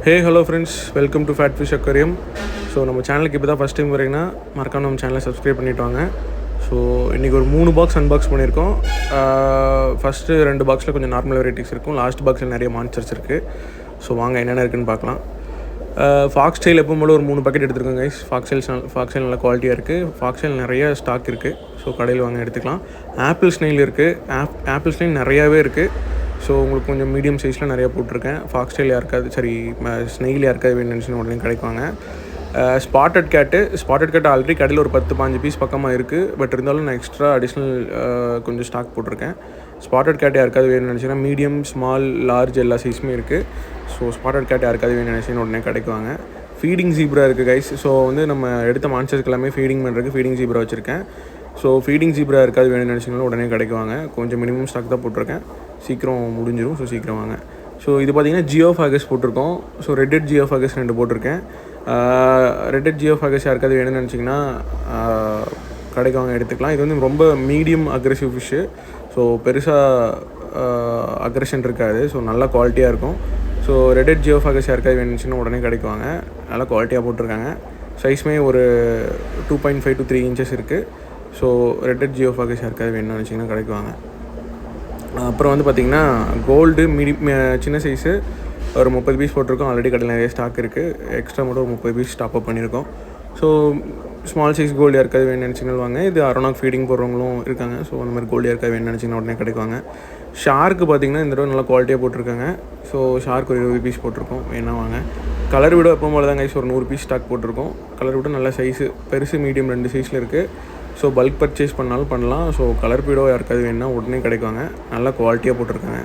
Hey hello friends, welcome to Fat Fish Aquarium. So நம்ம சேனலுக்கு இப்போ தான் ஃபஸ்ட் டைம் வரீங்கன்னா மறக்காம நம்ம சேனலை சப்ஸ்கிரைப் பண்ணிட்டு வாங்க. ஸோ இன்றைக்கி ஒரு 3 பாக்ஸ் அன்பாக்ஸ் பண்ணியிருக்கோம். ஃபஸ்ட்டு 2 பாக்ஸில் கொஞ்சம் நார்மல் வெரைட்டிஸ் இருக்கும், லாஸ்ட் பாக்ஸில் நிறைய மான்ஸ்டர்ஸ் இருக்குது. ஸோ வாங்க என்னென்ன இருக்குதுன்னு பார்க்கலாம். ஃபாக்ஸ் டெயில் எப்போ போல ஒரு 3 பாக்கெட் எடுத்துருக்கோங்க கைஸ். ஃபாக்ஸ் நல்ல குவாலிட்டியாக இருக்குது. ஃபாக்ஸ் டெயில் நிறைய ஸ்டாக் இருக்குது. ஸோ கடையில் வாங்க எடுத்துக்கலாம். ஆப்பிள் ஸ்னைல் இருக்குது. ஆப்பிள் ஸ்னைல் நிறையாவே இருக்குது. ஸோ உங்களுக்கு கொஞ்சம் மீடியம் சைஸில் நிறையா போட்டிருக்கேன். ஃபாக்ஸ் டெயில் யாருக்காது ஸ்னெயில் யாருக்காது வேணும்னு நினச்சின்னு உடனே கிடைக்குவாங்க. ஸ்பாட்டட் கேட்டு ஆல்ரெடி கடையில் ஒரு 10-15 பீஸ் பக்கமாக இருக்குது. பட் இருந்தாலும் நான் எக்ஸ்ட்ரா அடிஷ்னல் கொஞ்சம் ஸ்டாக் போட்டிருக்கேன். ஸ்பாட்டட் கேட் யாருக்காவது வேணும்னு நினச்சிங்கன்னா மீடியம், ஸ்மால், லார்ஜ் எல்லா சைஸுமே இருக்குது. ஸோ ஸ்பாட்டட் கேட் யாருக்காவது வேணும்னு நினச்சின்னு உடனே கிடைக்குவாங்க. ஃபீடிங் ஜீப்ரா இருக்குது கைஸ். ஸோ வந்து நம்ம எடுத்த மான்ஸ்டர்ஸ்க்கு எல்லாமே ஃபீடிங் பண்ணுறதுக்கு ஃபீடிங் ஜீப்ரா வச்சுருக்கேன். ஸோ ஃபீடிங் ஜீப்ரா இருக்காது வேணும்னு நினச்சிங்கனாலும் உடனே கிடைக்குவாங்க. கொஞ்சம் மினிமம் ஸ்டாக் தான் போட்டிருக்கேன், சீக்கிரம் முடிஞ்சிடும். ஸோ சீக்கிரம் வாங்க. ஸோ இது பார்த்திங்கன்னா ஜியோஃபாகஸ் போட்டிருக்கோம். ஸோ ரெட்டட் ஜியோஃபாகஸ் 2 போட்டிருக்கேன். ரெட்டட் ஜியோஃபாகஸ் யாருக்காவது வேணும்னு நினச்சிங்கன்னா கடைக்கு வாங்க எடுத்துக்கலாம். இது வந்து ரொம்ப மீடியம் அக்ரெசிவ் ஃபிஷ்ஷு. ஸோ பெருசாக அக்ரெஷன் இருக்காது. ஸோ நல்ல குவாலிட்டியாக இருக்கும். ஸோ ரெட்டட் ஜியோஃபாகஸ் யாருக்காவது வேணுச்சுன்னா உடனே கிடைக்குவாங்க. நல்லா குவாலிட்டியாக போட்டிருக்காங்க. சைஸுமே ஒரு 2.5 to 3 inches இருக்குது. ஸோ ரெட்டட் ஜியோஃபாகஸ் யாருக்காவது வேணும்னு நினச்சிங்கன்னா கிடைக்குவாங்க. அப்புறம் வந்து பார்த்திங்கன்னா கோல்டு சின்ன சைஸு ஒரு 30 பீஸ் போட்டிருக்கோம். ஆல்ரெடி கடையில் நிறைய ஸ்டாக் இருக்குது. எக்ஸ்ட்ரா மட்டும் ஒரு 30 பீஸ் டாப் அப் பண்ணியிருக்கோம். ஸோ ஸ்மால் சைஸ் கோல்டு யாருக்காவது வேணும்னு நினச்சிங்கன்னா வாங்க. இது அரோனாக் ஃபீடிங் போடுறவங்களும் இருக்காங்க. ஸோ அந்த மாதிரி கோல்டு யாருக்காவது வேணும்னு நினச்சிங்கன்னா உடனே கிடைக்குவாங்க. ஷார்க்கு பார்த்திங்கன்னா இந்த தடவை நல்லா குவாலிட்டியாக போட்டிருக்காங்க. ஸோ ஷார்க் ஒரு 20 பீஸ் போட்டிருக்கோம், வேணா வாங்க. கலர் விட எப்போ போல தான் கைஸ் ஒரு 100 பீஸ் ஸ்டாக் போட்டிருக்கோம். கலர் விட நல்ல சைஸு, பெருசு மீடியம் 2 சைஸில் இருக்குது. ஸோ பல்க் பர்ச்சேஸ் பண்ணாலும் பண்ணலாம். ஸோ கலர் பீடோ யாருக்காவது வேணுன்னா உடனே கிடைக்குவாங்க. நல்லா குவாலிட்டியாக போட்டிருக்காங்க.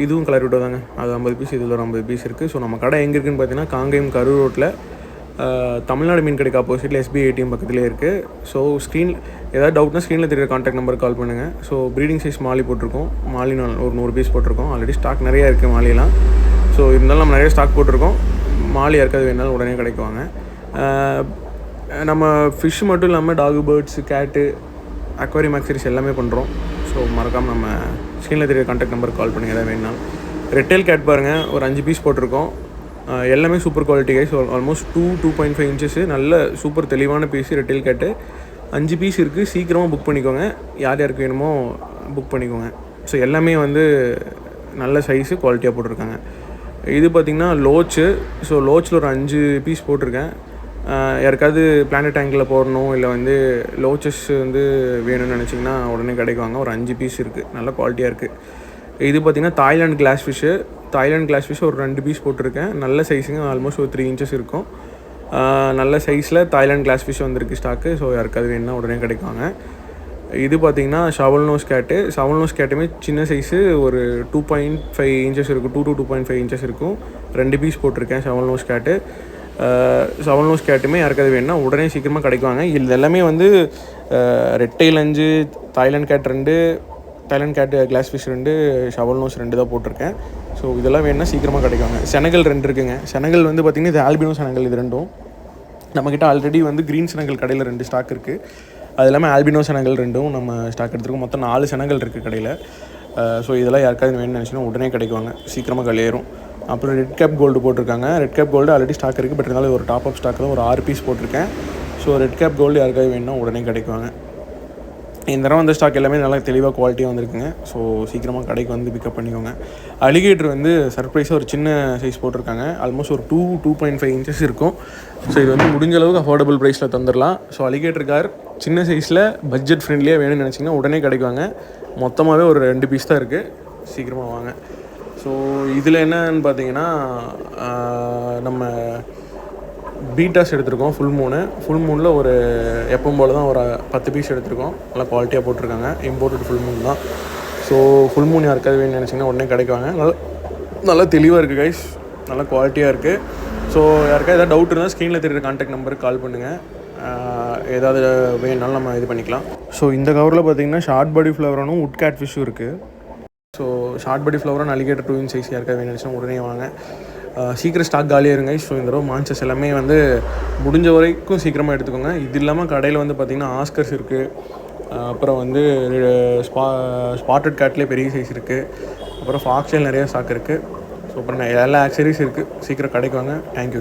இதுவும் கலர் விடோ தாங்க. அது 50 பீஸ், இதில் ஒரு 50 பீஸ் இருக்குது. ஸோ நம்ம கடை எங்கே இருக்குதுன்னு பார்த்தீங்கன்னா காங்கேயம் கரூர் ரோட்டில் தமிழ்நாடு மீன் கடைக்கு ஆப்போசிட்டில் SBI ATM பக்கத்துலேயே இருக்குது. ஸோ ஏதாவது டவுட்னா ஸ்க்ரீனில் தெரியுற கான்டாக்ட் நம்பருக்கு கால் பண்ணுங்கள். ஸோ ப்ரீடிங் சைஸ் மாலி போட்டிருக்கோம். மாலி ஒரு 100 பீஸ் போட்டிருக்கோம். ஆல்ரெடி ஸ்டாக் நிறையா இருக்குது மாலிலாம். ஸோ இருந்தாலும் நம்ம நிறைய ஸ்டாக் போட்டிருக்கோம். மாலி யாருக்காவது வேணாலும் உடனே கிடைக்குவாங்க. நம்ம ஃபிஷ் மட்டும் இல்லாமல் டாகு, பேர்ட்ஸு, கேட்டு, அக்வாரியம் ஆக்சரிஸ் எல்லாமே பண்ணுறோம். ஸோ மறக்காமல் நம்ம ஸ்க்ரீனில் தெரியுற கான்டாக்ட் நம்பருக்கு கால் பண்ணுங்கள் எதாவது வேணும்னா. ரெட்டெயில் கேட் பாருங்கள், ஒரு 5 பீஸ் போட்டிருக்கோம். எல்லாமே super quality guys. Almost 2.5 inches நல்ல சூப்பர் தெளிவான பீஸு ரெட்டெயில் கேட்டு 5 பீஸ் இருக்குது. சீக்கிரமாக புக் பண்ணிக்கோங்க. யார் யாருக்கு வேணுமோ புக் பண்ணிக்கோங்க. ஸோ எல்லாமே வந்து நல்ல சைஸு குவாலிட்டியாக போட்டிருக்காங்க. இது பார்த்திங்கன்னா லோச்சு. ஸோ லோச்சில் ஒரு 5 பீஸ் போட்டிருக்கேன். யாருக்காவது பிளானட் டேங்கில் போடணும் இல்லை வந்து லோச்சஸ் வந்து வேணும்னு நினச்சிங்கன்னா உடனே கிடைக்குவாங்க. ஒரு 5 பீஸ் இருக்குது, நல்ல குவாலிட்டியாக இருக்குது. இது பார்த்திங்கன்னா தாய்லாண்ட் கிளாஸ் ஃபிஷ்ஷு ஒரு 2 பீஸ் போட்டிருக்கேன். நல்ல சைஸுங்க, ஆல்மோஸ்ட் ஒரு 3 inches இருக்கும். நல்ல சைஸில் தாய்லாண்ட் கிளாஸ் ஃபிஷ் வந்திருக்கு ஸ்டாக்கு. ஸோ யாருக்காவது வேணுன்னா உடனே கிடைக்குவாங்க. இது பார்த்திங்கன்னா ஷவல் நோஸ் கேட்டுமே சின்ன சைஸு ஒரு 2.5 inches இருக்கும். 2 to 2.5 inches இருக்கும். 2 பீஸ் போட்டிருக்கேன் ஷவல் நோஸ் கேட்டுமே யாருக்காவது வேணுன்னா உடனே சீக்கிரமாக கிடைக்குவாங்க. இது எல்லாமே வந்து redtail 5, Thailand cat glass fish 2, shovel nose 2 தான் போட்டிருக்கேன். ஸோ இதெல்லாம் வேணுன்னா சீக்கிரமாக கிடைக்குவாங்க. செனகல் 2 இருக்குங்க. செனகல் வந்து பார்த்திங்கன்னா இது ஆல்பினோ செனகல். இது ரெண்டும் நம்மக்கிட்ட ஆல்ரெடி வந்து க்ரீன் செனகல் கடையில் 2 ஸ்டாக் இருக்குது. அது இல்லாமல் ஆல்பினோ செனகல் 2 நம்ம ஸ்டாக் எடுத்துருக்கோம். மொத்தம் 4 செனகல் இருக்குது கடையில். ஸோ இதெல்லாம் யாருக்காவது வேணும்னு நினச்சினா உடனே கிடைக்குவாங்க, சீக்கிரமாக கழியேறும். அப்புறம் ரெட் கேப் கோல்டு போட்டிருக்காங்க. Red cap gold already stock இருக்குது. பட் இருந்தாலும் ஒரு டாப் அப் ஸ்டாக் தான், ஒரு 6 பீஸ் போட்டிருக்கேன். ஸோ ரெட் கேப் கோல்டு யாருக்காவது வேணும்னா உடனே கிடைக்குவாங்க. இந்த தடவை வந்த ஸ்டாக் எல்லாமே நல்லா தெளிவாக குவாலிட்டியாக வந்திருக்குங்க. ஸோ சீக்கிரமாக கடைக்கு வந்து பிக்கப் பண்ணிக்கோங்க. அலிகேட்டர் வந்து சர்ப்ரைஸாக ஒரு சின்ன சைஸ் போட்டிருக்காங்க. ஆல்மோஸ்ட் ஒரு 2.5 inches இருக்கும். ஸோ இது வந்து முடிஞ்ச அளவுக்கு அஃபோர்டபுள் ப்ரைஸில் தந்துடலாம். ஸோ அலிகேட்டர் கார் சின்ன சைஸில் பட்ஜெட் ஃப்ரெண்ட்லியாக வேணும்னு நினச்சிங்கன்னா உடனே கிடைக்குவாங்க. மொத்தமாகவே ஒரு 2 பீஸ் தான் இருக்குது, சீக்கிரமாக வாங்க. ஸோ இதில் என்னன்னு பார்த்தீங்கன்னா நம்ம பீட்டாஸ் எடுத்திருக்கோம். ஃபுல் மூனில் ஒரு எப்பவும் போல் தான் ஒரு 10 பீஸ் எடுத்திருக்கோம். நல்லா குவாலிட்டியாக போட்டிருக்காங்க. இம்போர்ட்டட் ஃபுல் மூன் தான். ஸோ ஃபுல் மூன் யாருக்காவது வேணும்னு நினச்சிங்கன்னா உடனே கிடைக்குவாங்க. நல்லா தெளிவாக இருக்குது கைஸ், நல்லா குவாலிட்டியாக இருக்குது. ஸோ யாருக்காவது ஏதாவது டவுட் இருந்தால் ஸ்க்ரீனில் தெரியுற கான்டாக்ட் நம்பருக்கு கால் பண்ணுங்கள். ஏதாவது வேணுனாலும் நம்ம இது பண்ணிக்கலாம். ஸோ இந்த கவரில் பார்த்திங்கன்னா ஷார்ட் பாடி ஃப்ளவரானும் உட் கேட் ஃபிஷ்ஷும் இருக்குது. ஸோ ஷார்ட் பாடி ஃப்ளவராக அலிகேட்டர் 2 inch சைஸ் யாருக்காவது வேணும்னு உடனே வாங்க. சீக்கிரம் ஸ்டாக் காலியாக இருங்க. ஸோ இந்த தடவை மான்சஸ் எல்லாமே வந்து முடிஞ்ச வரைக்கும் சீக்கிரமாக எடுத்துக்கோங்க. இது இல்லாமல் கடையில் வந்து பார்த்திங்கன்னா ஆஸ்கர்ஸ் இருக்குது. அப்புறம் வந்து ஸ்பாட்டட் கேட்லேயே பெரிய சைஸ் இருக்குது. அப்புறம் ஃபாக்ஸ் டெயில் நிறைய ஸ்டாக் இருக்குது. ஸோ அப்புறம் எல்லா ஆக்சரிஸ் இருக்குது, சீக்கிரம் கிடைக்குவாங்க. தேங்க்யூ.